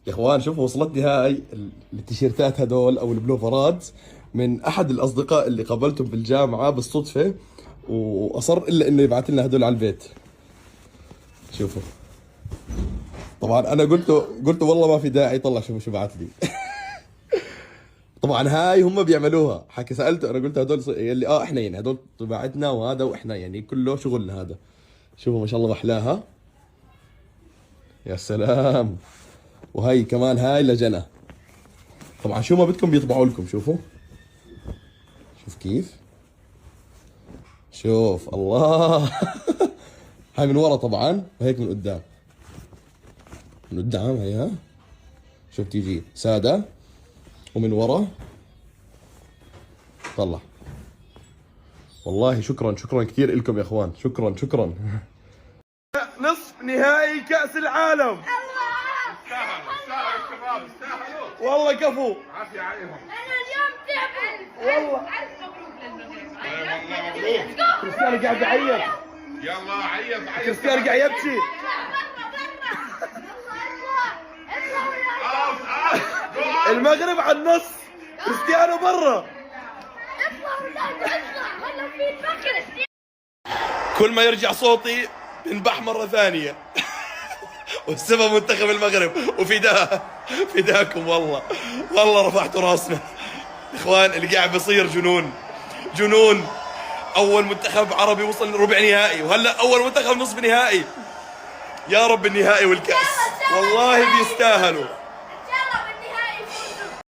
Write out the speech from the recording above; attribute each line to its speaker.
Speaker 1: يا اخوان شوفوا، وصلتني هاي التيشيرتات هدول او البلوفرات من احد الاصدقاء اللي قابلتهم بالجامعه بالصدفه، واصر الا انه يبعث لنا هدول على البيت. شوفوا، طبعا انا قلت والله ما في داعي. طلع شوفوا شو بعث لي. طبعا هاي هم بيعملوها. حكي سالته، انا قلت هدول يلي احنا يعني هدول طباعتنا وهذا، واحنا يعني كله شغلنا هذا. شوفوا ما شاء الله محلاها. يا سلام. وهي كمان هاي لجنى. طبعا شو ما بدكم بيطبعوا لكم. شوفوا، شوف كيف. شوف الله. هاي من ورا طبعا، وهيك من قدام. من قدام هي، ها شوف تيجي سادة، ومن ورا طلع. والله شكرا شكرا كثير لكم يا اخوان، شكرا شكرا. نصف نهائي كأس العالم.
Speaker 2: استاهلوا الشباب، استاهلوا
Speaker 1: والله كفو.
Speaker 2: عافية عليهم.
Speaker 3: انا اليوم تعبوا
Speaker 1: والله
Speaker 2: مبروك.
Speaker 1: كريستيانو قاعد يعيط.
Speaker 2: يلا عيط عيط.
Speaker 1: كريستيانو قاعد يبكي. المغرب على النص، كريستيانو برا. كل ما يرجع صوتي بنبح مرة ثانية. والسبب منتخب المغرب، فداكم والله. والله رفعتوا راسنا. اخوان اللي قاعد بيصير جنون جنون. اول منتخب عربي وصل ربع نهائي، وهلا اول منتخب نصف نهائي. يا رب النهائي والكأس، والله بيستاهلوا.